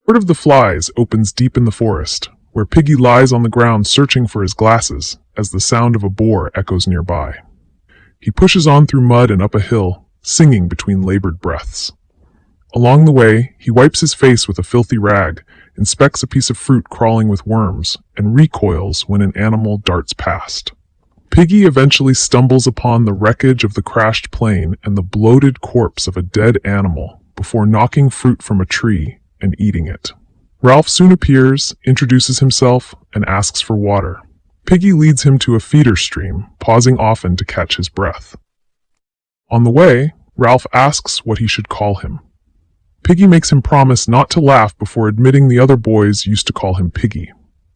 Lord of the Flies opens deep in the forest, where Piggy lies on the ground searching for his glasses as the sound of a boar echoes nearby. He pushes on through mud and up a hill, singing between labored breaths. Along the way, he wipes his face with a filthy rag, inspects a piece of fruit crawling with worms, and recoils when an animal darts past. Piggy eventually stumbles upon the wreckage of the crashed plane and the bloated corpse of a dead animal before knocking fruit from a tree and eating it. Ralph soon appears, introduces himself, and asks for water. Piggy leads him to a feeder stream, pausing often to catch his breath. On the way, Ralph asks what he should call him. Piggy makes him promise not to laugh before admitting the other boys used to call him Piggy.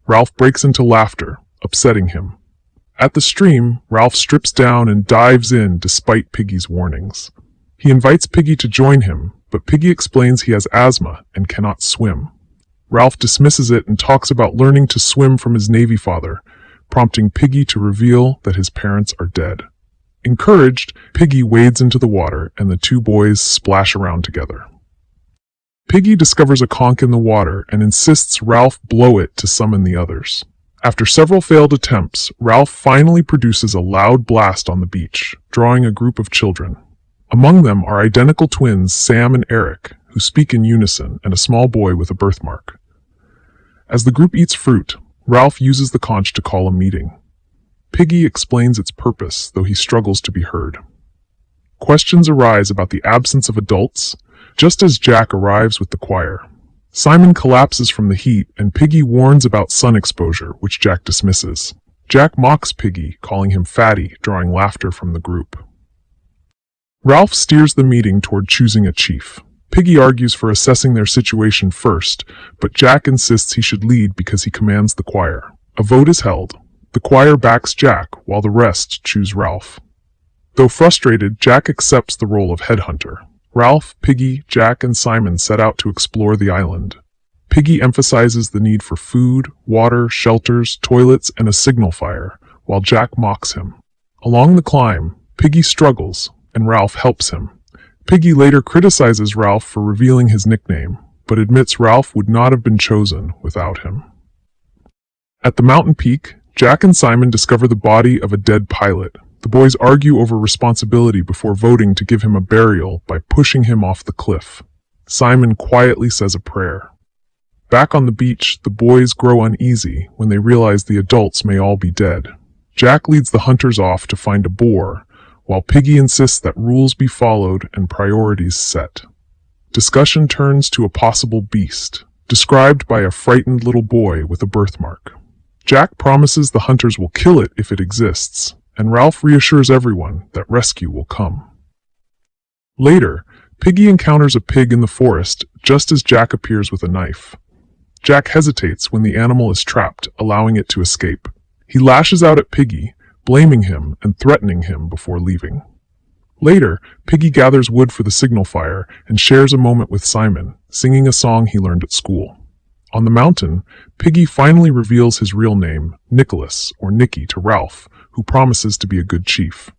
Ralph breaks into laughter, upsetting him. At the stream, Ralph strips down and dives in despite Piggy's warnings. He invites Piggy to join him, but Piggy explains he has asthma and cannot swim. Ralph dismisses it and talks about learning to swim from his Navy father, prompting Piggy to reveal that his parents are dead. Encouraged, Piggy wades into the water and the two boys splash around together. Piggy discovers a conch in the water and insists Ralph blow it to summon the others. After several failed attempts, Ralph finally produces a loud blast on the beach, drawing a group of children. Among them are identical twins Sam and Eric, who speak in unison, and a small boy with a birthmark. As the group eats fruit, Ralph uses the conch to call a meeting. Piggy explains its purpose, though he struggles to be heard. Questions arise about the absence of adults, just as Jack arrives with the choir. Simon collapses from the heat, and Piggy warns about sun exposure, which Jack dismisses. Jack mocks Piggy, calling him fatty, drawing laughter from the group. Ralph steers the meeting toward choosing a chief. Piggy argues for assessing their situation first, but Jack insists he should lead because he commands the choir. A vote is held. The choir backs Jack, while the rest choose Ralph. Though frustrated, Jack accepts the role of headhunter. Ralph, Piggy, Jack, and Simon set out to explore the island. Piggy emphasizes the need for food, water, shelters, toilets, and a signal fire, while Jack mocks him. Along the climb, Piggy struggles, and Ralph helps him. Piggy later criticizes Ralph for revealing his nickname, but admits Ralph would not have been chosen without him. At the mountain peak, Jack and Simon discover the body of a dead pilot. The boys argue over responsibility before voting to give him a burial by pushing him off the cliff. Simon quietly says a prayer. Back on the beach, the boys grow uneasy when they realize the adults may all be dead. Jack leads the hunters off to find a boar, while Piggy insists that rules be followed and priorities set. Discussion turns to a possible beast, described by a frightened little boy with a birthmark. Jack promises the hunters will kill it if it exists, and Ralph reassures everyone that rescue will come. Later, Piggy encounters a pig in the forest just as Jack appears with a knife. Jack hesitates when the animal is trapped, allowing it to escape. He lashes out at Piggy, blaming him and threatening him before leaving. Later, Piggy gathers wood for the signal fire and shares a moment with Simon, singing a song he learned at school. On the mountain, Piggy finally reveals his real name, Nicholas, or Nicky, to Ralph, who promises to be a good chief.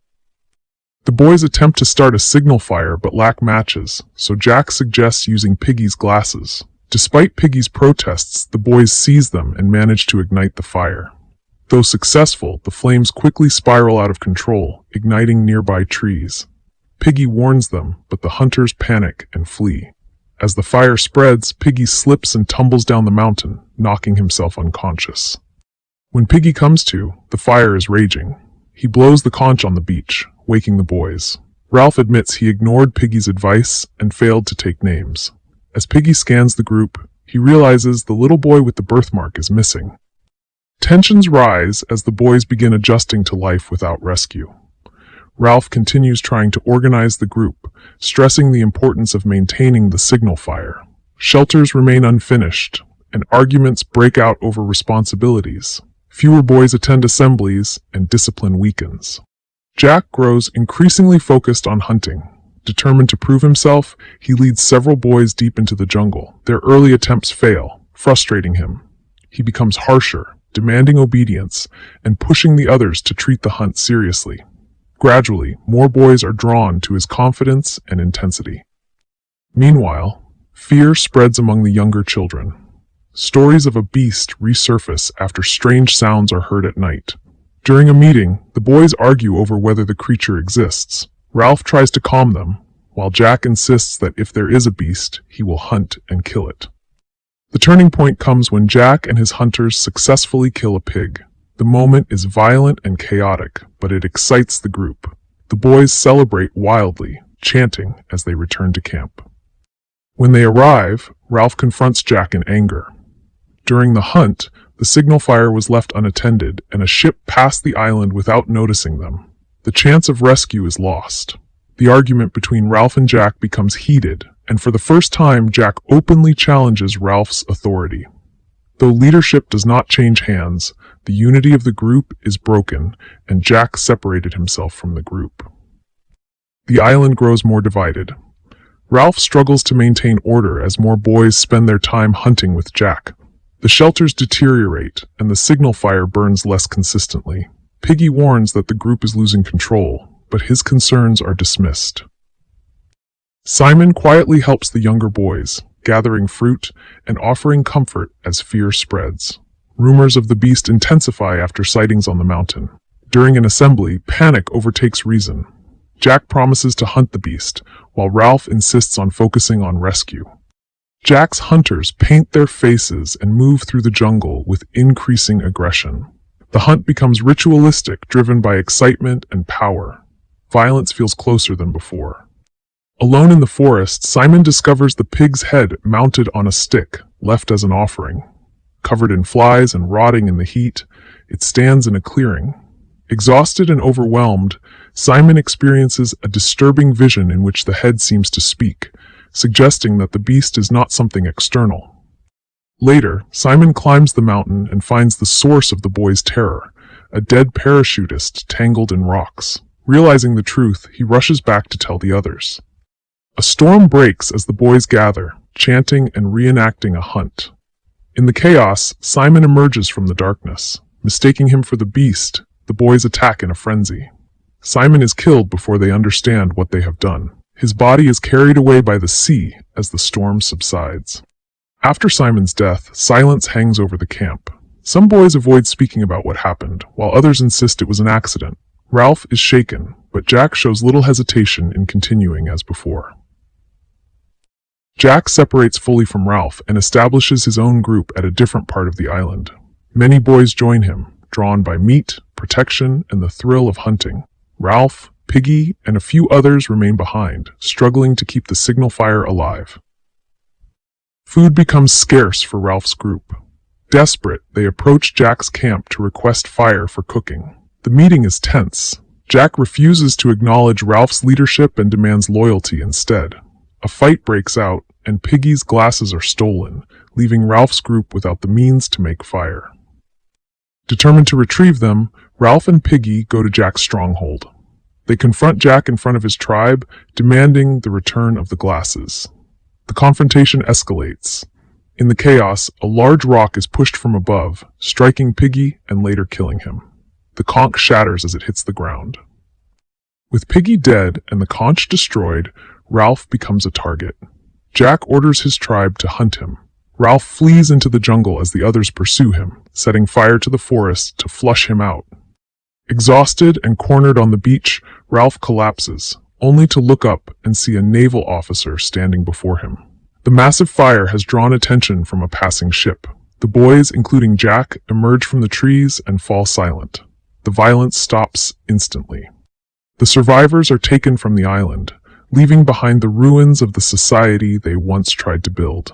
The boys attempt to start a signal fire but lack matches, so Jack suggests using Piggy's glasses. Despite Piggy's protests, the boys seize them and manage to ignite the fire. Though successful, the flames quickly spiral out of control, igniting nearby trees. Piggy warns them, but the hunters panic and flee. As the fire spreads, Piggy slips and tumbles down the mountain, knocking himself unconscious. When Piggy comes to, the fire is raging. He blows the conch on the beach, waking the boys. Ralph admits he ignored Piggy's advice and failed to take names. As Piggy scans the group, he realizes the little boy with the birthmark is missing. Tensions rise as the boys begin adjusting to life without rescue. Ralph continues trying to organize the group, stressing the importance of maintaining the signal fire. Shelters remain unfinished, and arguments break out over responsibilities. Fewer boys attend assemblies, and discipline weakens. Jack grows increasingly focused on hunting. Determined to prove himself, he leads several boys deep into the jungle. Their early attempts fail, frustrating him. He becomes harsher, demanding obedience, and pushing the others to treat the hunt seriously. Gradually, more boys are drawn to his confidence and intensity. Meanwhile, Fear spreads among the younger children. Stories of a beast resurface after strange sounds are heard at night. During a meeting, the boys argue over whether the creature exists. Ralph tries to calm them, while Jack insists that if there is a beast, he will hunt and kill it. The turning point comes when Jack and his hunters successfully kill a pig. The moment is violent and chaotic, but it excites the group. The boys celebrate wildly, chanting as they return to camp. When they arrive, Ralph confronts Jack in anger. During the hunt, the signal fire was left unattended, and a ship passed the island without noticing them. The chance of rescue is lost. The argument between Ralph and Jack becomes heated, and for the first time, Jack openly challenges Ralph's authority. Though leadership does not change hands, the unity of the group is broken, and Jack separated himself from the group. The island grows more divided. Ralph struggles to maintain order as more boys spend their time hunting with Jack. The shelters deteriorate, and the signal fire burns less consistently. Piggy warns that the group is losing control, but his concerns are dismissed. Simon quietly helps the younger boys, gathering fruit and offering comfort as fear spreads. Rumors of the beast intensify after sightings on the mountain. During an assembly, panic overtakes reason. Jack promises to hunt the beast, while Ralph insists on focusing on rescue. Jack's hunters paint their faces and move through the jungle with increasing aggression. The hunt becomes ritualistic, driven by excitement and power. Violence feels closer than before. Alone in the forest, Simon discovers the pig's head mounted on a stick, left as an offering. Covered in flies and rotting in the heat, it stands in a clearing. Exhausted and overwhelmed, Simon experiences a disturbing vision in which the head seems to speak, suggesting that the beast is not something external. Later, Simon climbs the mountain and finds the source of the boys' terror, a dead parachutist tangled in rocks. Realizing the truth, he rushes back to tell the others. A storm breaks as the boys gather, chanting and reenacting a hunt. In the chaos, Simon emerges from the darkness. Mistaking him for the beast, the boys attack in a frenzy. Simon is killed before they understand what they have done. His body is carried away by the sea as the storm subsides. After Simon's death, silence hangs over the camp. Some boys avoid speaking about what happened, while others insist it was an accident. Ralph is shaken, but Jack shows little hesitation in continuing as before. Jack separates fully from Ralph and establishes his own group at a different part of the island. Many boys join him, drawn by meat, protection, and the thrill of hunting. Ralph, Piggy, and a few others remain behind, struggling to keep the signal fire alive. Food becomes scarce for Ralph's group. Desperate, they approach Jack's camp to request fire for cooking. The meeting is tense. Jack refuses to acknowledge Ralph's leadership and demands loyalty instead. A fight breaks out, and Piggy's glasses are stolen, leaving Ralph's group without the means to make fire. Determined to retrieve them, Ralph and Piggy go to Jack's stronghold. They confront Jack in front of his tribe, demanding the return of the glasses. The confrontation escalates. In the chaos, a large rock is pushed from above, striking Piggy and later killing him. The conch shatters as it hits the ground. With Piggy dead and the conch destroyed, Ralph becomes a target. Jack orders his tribe to hunt him. Ralph flees into the jungle as the others pursue him, setting fire to the forest to flush him out. Exhausted and cornered on the beach, Ralph collapses, only to look up and see a naval officer standing before him. The massive fire has drawn attention from a passing ship. The boys, including Jack, emerge from the trees and fall silent. The violence stops instantly. The survivors are taken from the island, leaving behind the ruins of the society they once tried to build.